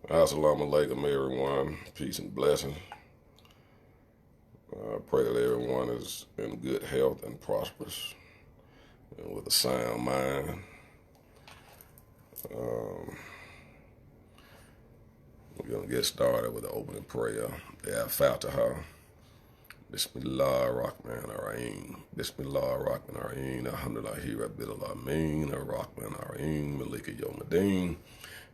Assalamu alaikum, everyone. Peace and blessings. I pray that everyone is in good health and prosperous and with a sound mind. We're going to get started with the opening prayer. Ya Fatiha. Bismillah ar-Rahman ar-Rahim. Bismillah ar-Rahman ar-Rahim. Alhamdulillahi Rabbil Alameen. Ar-Rahman ar-Rahim. Malika Yawmiddin.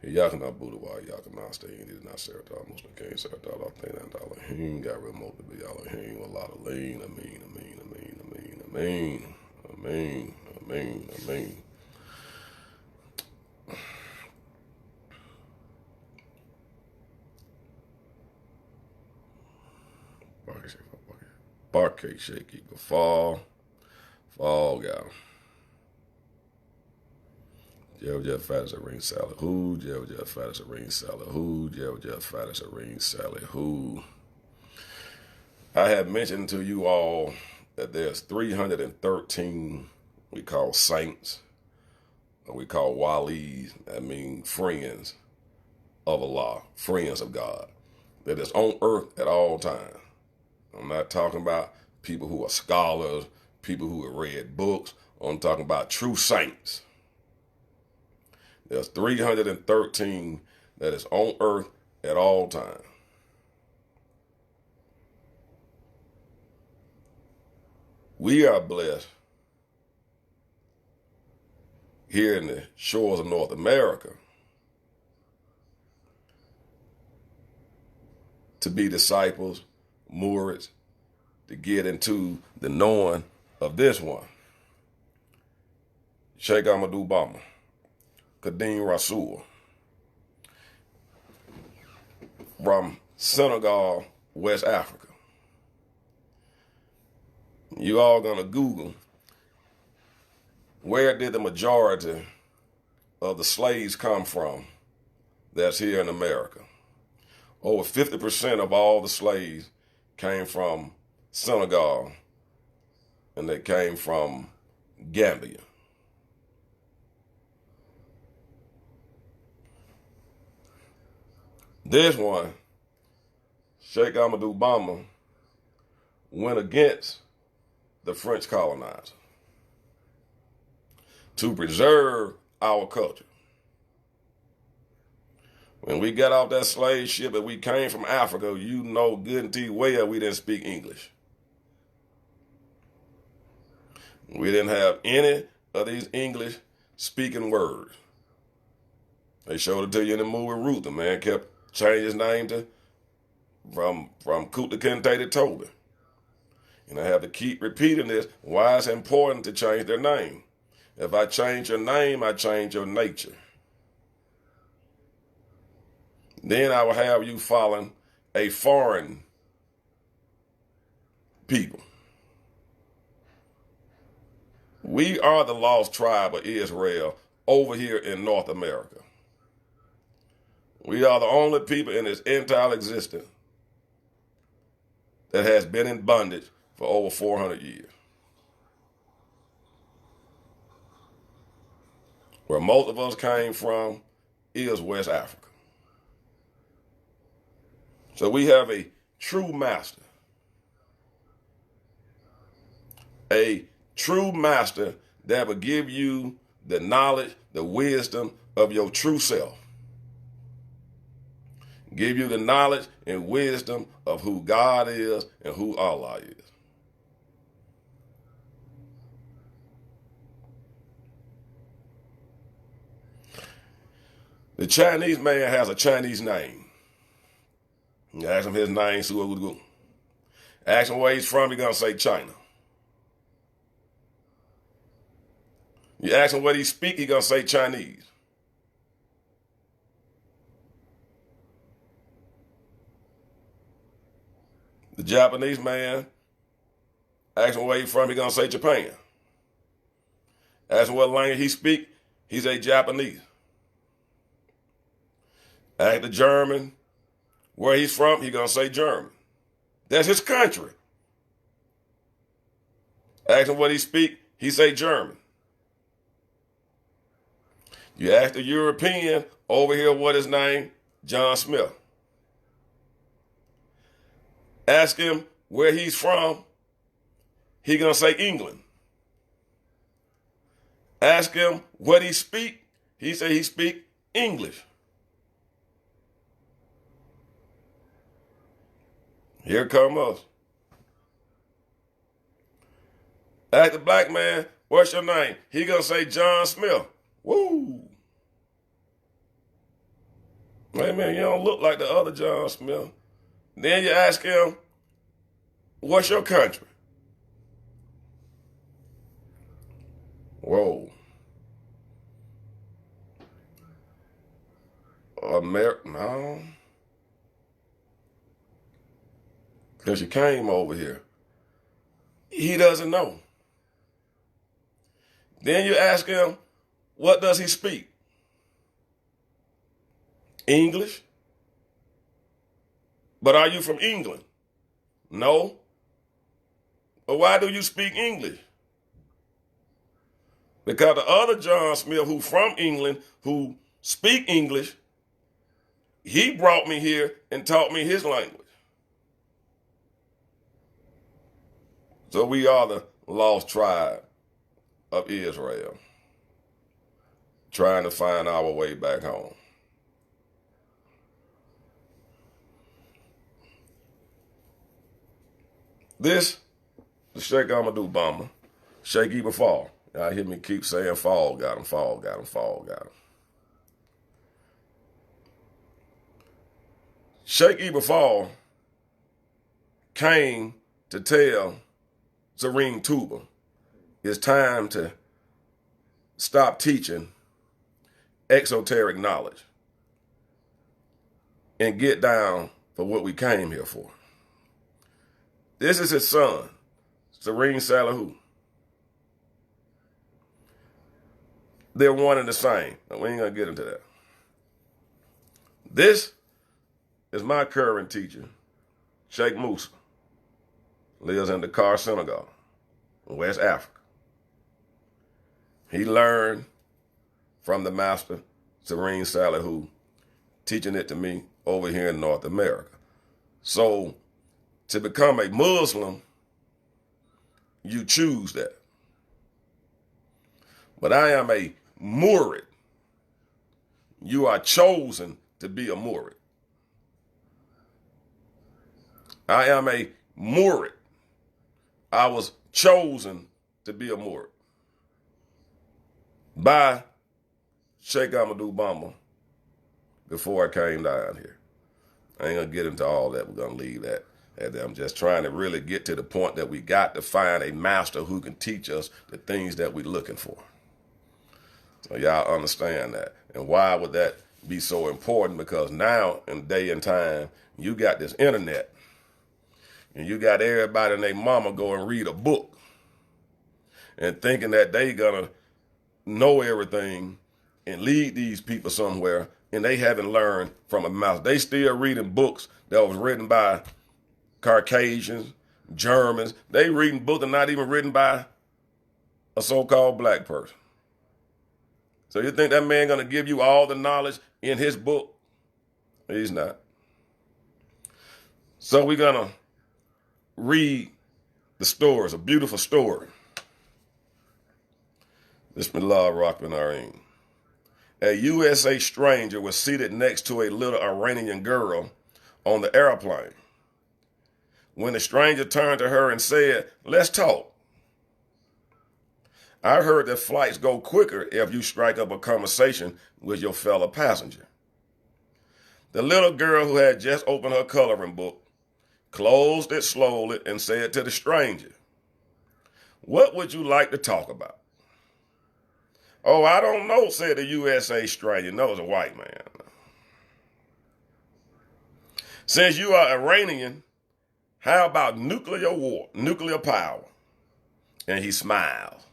Iyaka na'budu wa iyaka nasta'in. Ihdina siratal mustaqim. Siratal ladzina an'amta alaihim. Ghayril maghdubi alaihim waladdallin. Ameen. Ameen. Ameen. Ameen. Ameen. Ameen. Ameen. Ameen. Barcade shaky. Fall gal. Jeff Fatters a ring salad. Who? Jeff Fatters a ring salad. Who? Jeff Fatters a ring salad. Who? I have mentioned to you all that there's 313 we call saints, or we call walis, that mean friends of Allah, friends of God, that is on earth at all times. I'm not talking about people who are scholars, people who have read books. I'm talking about true saints. There's 313 that is on earth at all times. We are blessed here in the shores of North America to be disciples, murids, to get into the knowing of this one. Sheikh Ahmadu Bamba, Kadim Rasul, from Senegal, West Africa. You all gonna Google, where did the majority of the slaves come from that's here in America? Over 50% of all the slaves came from Senegal, and they came from Gambia. This one, Sheikh Ahmadu Bamba, went against the French colonizer to preserve our culture. When we got off that slave ship and we came from Africa, you know good and well we didn't speak English. We didn't have any of these English speaking words. They showed it to you in the movie Ruth. The man kept changing his name to from Kuta Kente to Toby. And I have to keep repeating this, why it's important to change their name. If I change your name, I change your nature. Then I will have you following a foreign people. We are the lost tribe of Israel over here in North America. We are the only people in this entire existence that has been in bondage for over 400 years. Where most of us came from is West Africa. So we have a true master. A true master that will give you the knowledge, the wisdom of your true self. Give you the knowledge and wisdom of who God is and who Allah is. The Chinese man has a Chinese name. You ask him his name, see what we do. Ask him where he's from, he's going to say China. You ask him what he speaks, he's going to say Chinese. The Japanese man, ask him where he's from, he's going to say Japan. Ask him what language he speaks, he say Japanese. Ask the German where he's from, he's going to say German. That's his country. Ask him what he speaks, he say German. You ask the European over here what his name, John Smith. Ask him where he's from, he gonna say England. Ask him what he speak, he say he speak English. Here come us. Ask the black man, what's your name? He gonna say John Smith. Woo! Hey man, you don't look like the other John Smith. Then you ask him, what's your country? Whoa. America? No. Because you came over here. He doesn't know. Then you ask him, what does he speak? English? But are you from England? No. But why do you speak English? Because the other John Smith who from England, who speak English, he brought me here and taught me his language. So we are the lost tribe of Israel, trying to find our way back home. This, the Sheikh Amadou Bamba, Sheikh Ibn Fall. Y'all hear me keep saying fall got him, fall got him, fall got him. Sheikh Ibn Fall came to tell Serene Tuba it's time to stop teaching exoteric knowledge and get down for what we came here for. This is his son, Serene Salihu. They're one and the same. Now, we ain't going to get into that. This is my current teacher, Sheikh Musa. Lives in Dakar, Senegal, West Africa. He learned from the master, Serene Salihu, teaching it to me over here in North America. So, to become a Muslim, you choose that. But I am a murid. You are chosen to be a murid. I am a murid. I was chosen to be a murid by Sheikh Amadou Bamba before I came down here. I ain't gonna get into all that. We're gonna leave that. And I'm just trying to really get to the point that we got to find a master who can teach us the things that we're looking for. So y'all understand that. And why would that be so important? Because now in day and time, you got this internet and you got everybody and their mama go and read a book and thinking that they gonna know everything and lead these people somewhere, and they haven't learned from a master. They still reading books that was written by Caucasians, Germans. They reading books that not even written by a so-called black person. So you think that man gonna give you all the knowledge in his book? He's not. So we're gonna read the stories, a beautiful story. Bismillah ar-Rahman ar-Rahim. A USA stranger was seated next to a little Iranian girl on the airplane. When the stranger turned to her and said, "Let's talk. I heard that flights go quicker if you strike up a conversation with your fellow passenger." The little girl, who had just opened her coloring book, closed it slowly and said to the stranger, "What would you like to talk about?" "Oh, I don't know," said the USA stranger. No, it's a white man. "Since you are Iranian, how about nuclear war, nuclear power?" And he smiled.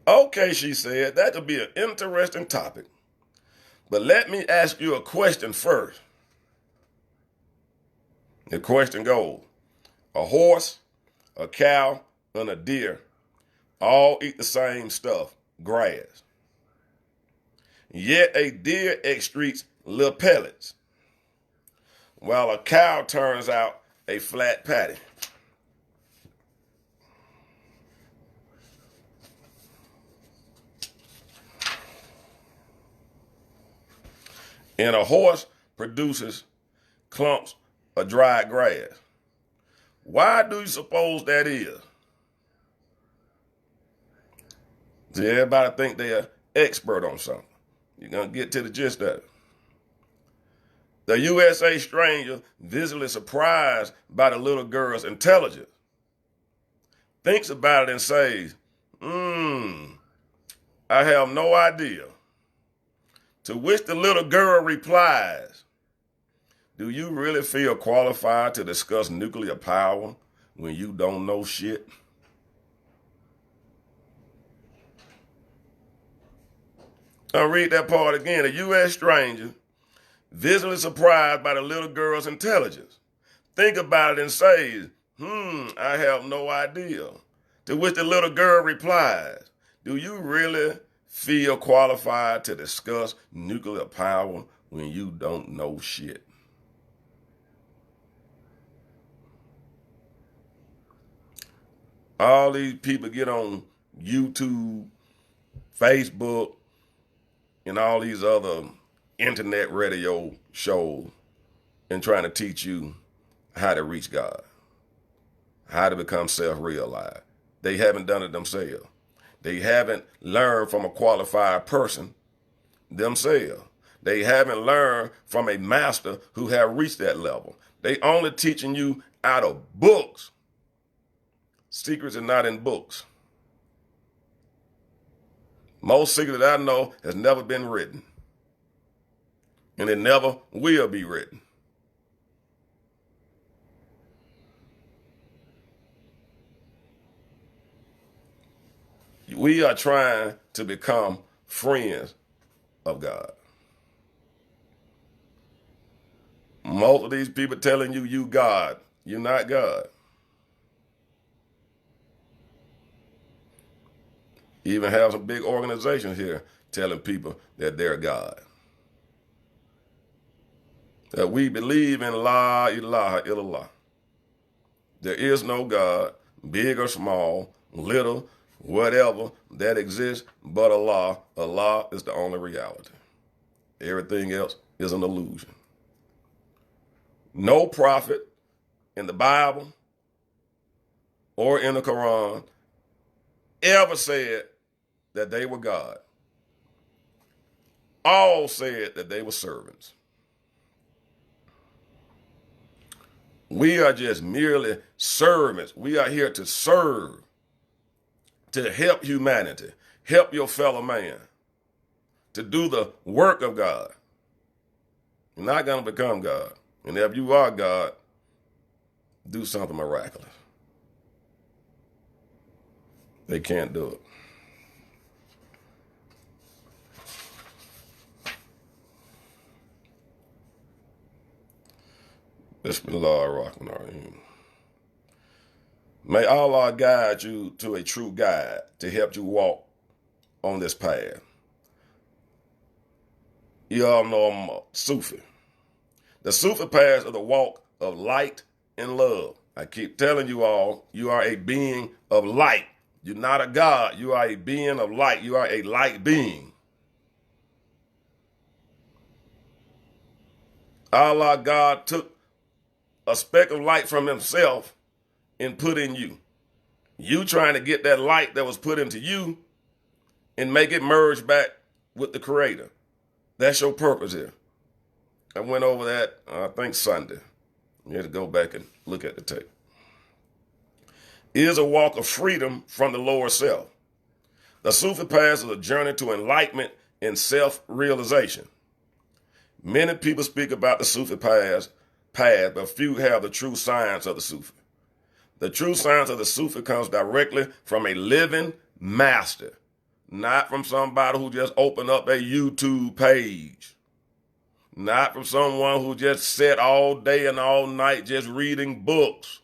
"Okay," she said, "that would be an interesting topic. But let me ask you a question first." The question goes, a horse, a cow, and a deer all eat the same stuff, grass. Yet a deer excretes little pellets, while a cow turns out a flat patty. And a horse produces clumps of dried grass. Why do you suppose that is? See, everybody think they're expert on something. You're going to get to the gist of it. The USA stranger, visibly surprised by the little girl's intelligence, thinks about it and says, I have no idea. To which the little girl replies, do you really feel qualified to discuss nuclear power when you don't know shit? I'll read that part again. A U.S. stranger, visibly surprised by the little girl's intelligence, think about it and says, I have no idea. To which the little girl replies, do you really feel qualified to discuss nuclear power when you don't know shit? All these people get on YouTube, Facebook, and all these other internet radio shows and trying to teach you how to reach God, how to become self-realized. They haven't done it themselves. They haven't learned from a qualified person themselves. They haven't learned from a master who have reached that level. They only teaching you out of books. Secrets are not in books. Most secrets that I know has never been written. And it never will be written. We are trying to become friends of God. Most of these people telling you, you God. You're not God. Even have some big organizations here telling people that they're God. That we believe in La ilaha illallah. There is no God, big or small, little, whatever, that exists but Allah. Allah is the only reality. Everything else is an illusion. No prophet in the Bible or in the Quran ever said that they were God. All said that they were servants. We are just merely servants. We are here to serve, to help humanity, help your fellow man, to do the work of God. You're not going to become God. And if you are God, do something miraculous. They can't do it. Bismillah ar-Rahman ar-Rahim. May Allah guide you to a true guide to help you walk on this path. You all know I'm a Sufi. The Sufi path is the walk of light and love. I keep telling you all, you are a being of light. You're not a God. You are a being of light. You are a light being. Allah, God, took a speck of light from himself and put in you. You trying to get that light that was put into you and make it merge back with the Creator. That's your purpose here. I went over that, I think Sunday. You have to go back and look at the tape. It is a walk of freedom from the lower self. The Sufi path is a journey to enlightenment and self-realization. Many people speak about the Sufi path, but few have the true science of the Sufi. The true science of the Sufi comes directly from a living master, not from somebody who just opened up a YouTube page, not from someone who just sat all day and all night just reading books.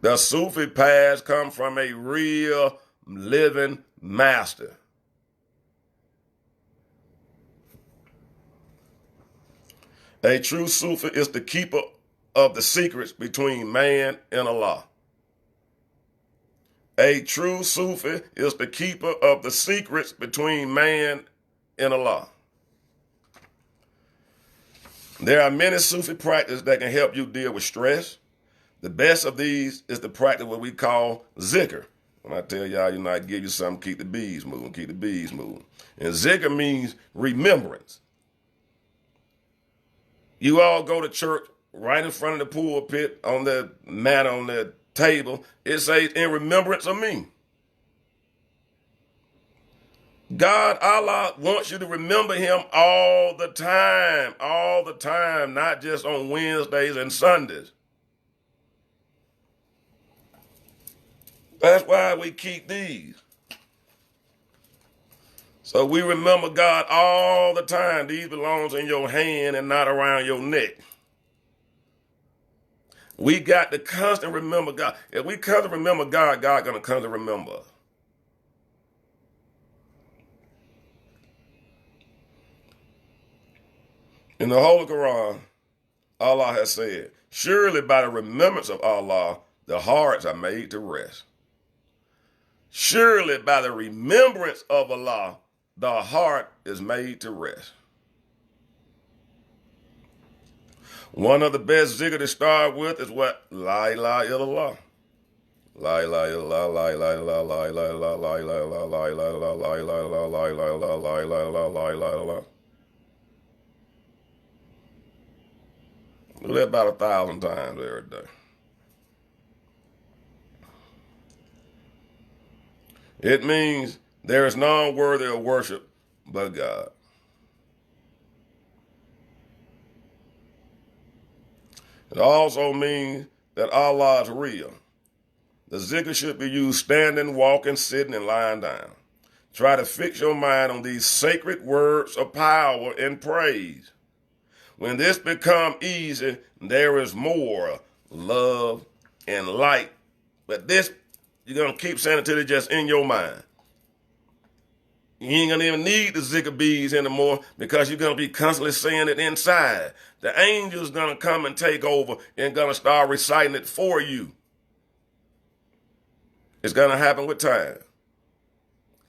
The Sufi paths come from a real living master. A true Sufi is the keeper of the secrets between man and Allah. A true Sufi is the keeper of the secrets between man and Allah. There are many Sufi practices that can help you deal with stress. The best of these is the practice what we call zikr. When I tell y'all, I give you something, keep the bees moving, keep the bees moving. And zikr means remembrance. You all go to church right in front of the pulpit on the mat on the table. It says, in remembrance of me. God, Allah, wants you to remember him all the time, not just on Wednesdays and Sundays. That's why we keep these. So we remember God all the time. These belongs in your hand and not around your neck. We got to constantly remember God. If we constantly remember God, God going to constantly remember us. In the Holy Quran, Allah has said, surely by the remembrance of Allah, the hearts are made to rest. Surely by the remembrance of Allah, the heart is made to rest. One of the best zikr to start with is what? La ilaha illallah. La ilaha illallah, la ilaha illallah, la ilaha illallah, la ilaha illallah, la ilaha illallah, la ilaha illallah, la ilaha illallah, la ilaha illallah, la ilaha illallah. Do that about 1,000 times every day. It means there is none worthy of worship but God. It also means that Allah is real. The zikr should be used standing, walking, sitting, and lying down. Try to fix your mind on these sacred words of power and praise. When this becomes easy, there is more love and light. But this, you're going to keep saying it till it's just in your mind. You ain't going to even need the zikr beads anymore because you're going to be constantly saying it inside. The angel's going to come and take over and going to start reciting it for you. It's going to happen with time.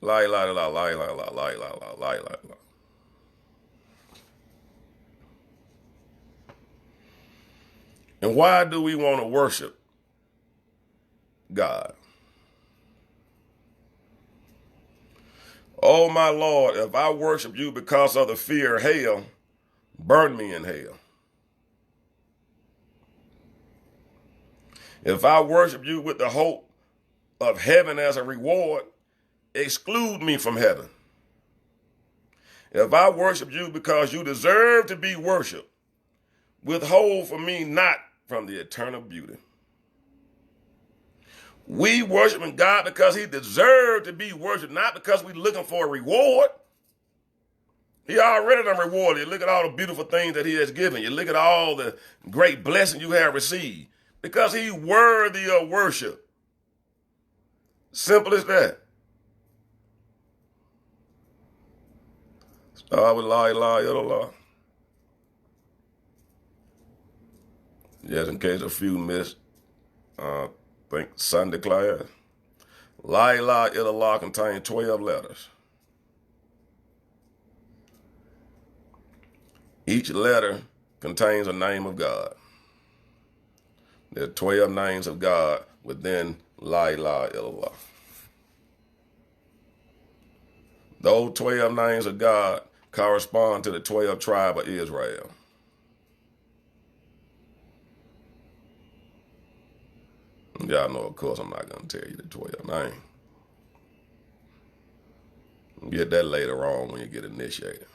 La ilaha illallah, la ilaha illallah, la ilaha illallah, la ilaha illallah. And why do we want to worship God? Oh, my Lord, if I worship you because of the fear of hell, burn me in hell. If I worship you with the hope of heaven as a reward, exclude me from heaven. If I worship you because you deserve to be worshiped, withhold from me not from the eternal beauty. We worshiping God because he deserved to be worshiped, not because we're looking for a reward. He already done rewarded you. Look at all the beautiful things that he has given you. Look at all the great blessings you have received. Because he's worthy of worship. Simple as that. Start with la ilaha illallah. Just in case a few missed, I think Sunday class. La ilaha illallah contains 12 letters. Each letter contains a name of God. There are 12 names of God within La ilaha illallah. Those 12 names of God correspond to the 12 tribes of Israel. Y'all know, of course, I'm not going to tell you the 12 names. Get that later on when you get initiated.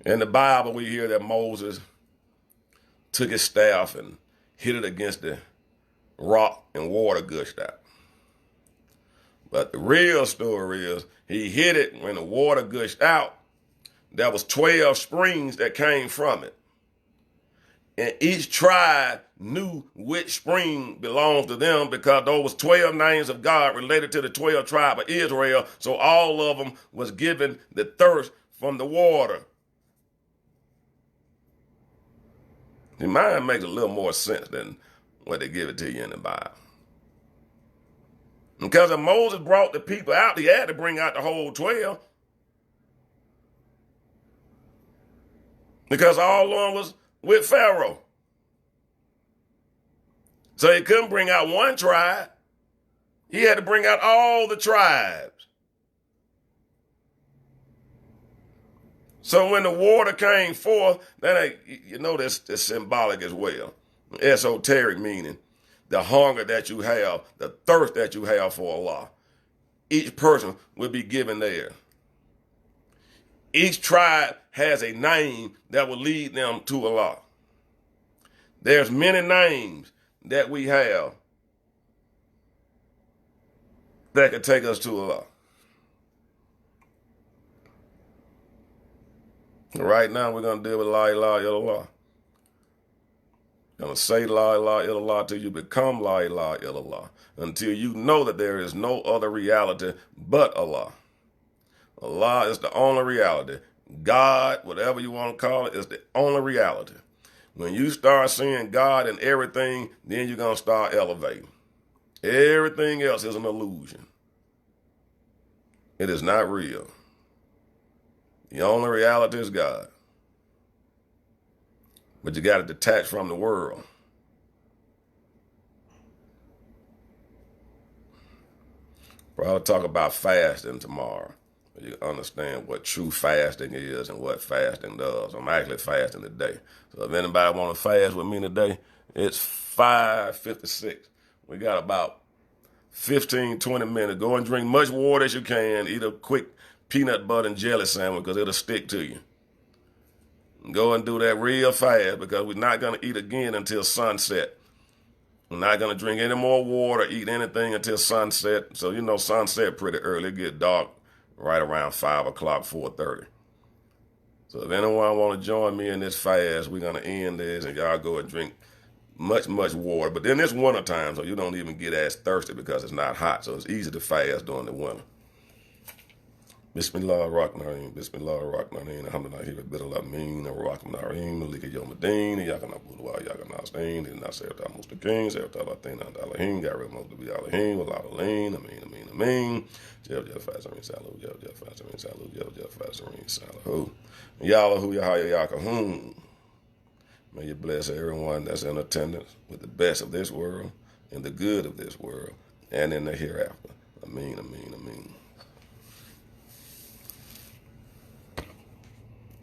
In the Bible, we hear that Moses took his staff and hit it against the rock and water gushed out. But the real story is he hit it when the water gushed out. There was 12 springs that came from it. And each tribe knew which spring belonged to them because those was 12 names of God related to the 12 tribes of Israel. So all of them was given the thirst from the water. Your mind makes a little more sense than what they give it to you in the Bible. Because if Moses brought the people out, he had to bring out the whole 12. Because all along was with Pharaoh. So he couldn't bring out one tribe. He had to bring out all the tribes. So when the water came forth, that's symbolic as well. Esoteric meaning, the hunger that you have, the thirst that you have for Allah. Each person will be given there. Each tribe has a name that will lead them to Allah. There's many names that we have that could take us to Allah. Right now, we're going to deal with La ilaha illallah. You're going to say La ilaha illallah until you become La ilaha illallah, until you know that there is no other reality but Allah. Allah is the only reality. God, whatever you want to call it, is the only reality. When you start seeing God in everything, then you're going to start elevating. Everything else is an illusion. It is not real. The only reality is God. But you got to detach from the world. Probably talk about fasting tomorrow. You understand what true fasting is and what fasting does. I'm actually fasting today. So if anybody want to fast with me today, it's 5:56. We got about 15, 20 minutes. Go and drink much water as you can. Eat a quick peanut butter and jelly sandwich because it'll stick to you. Go and do that real fast because we're not going to eat again until sunset. We're not going to drink any more water, eat anything until sunset. So, sunset pretty early. It get dark right around 5 o'clock, 4:30. So if anyone want to join me in this fast, we're going to end this and y'all go and drink much, much water. But then it's winter time, so you don't even get as thirsty because it's not hot. So it's easy to fast during the winter. Bismillah ar-Rahman ar-Rahim, Bismillah ar-Rahman ar-Rahim, Alhamdulillah, Hibat Bidal Amin, ar-Rahman ar-Rahim, Malika Yawmuddin, Yakana Budwa, Yakana Stain, Nasirta Mustaqim, Zerta Latina, Alahim, Gary Modabi Alahim, Walalain, Amin, Amin, Jel Fazarin Salu, Jel Fazarin Salu, Jel Fazarin Salahu, Yalahu Yahya Yakahum. May you bless everyone that's in attendance with the best of this world and the good of this world and in the hereafter. Amin, Amin, Amin.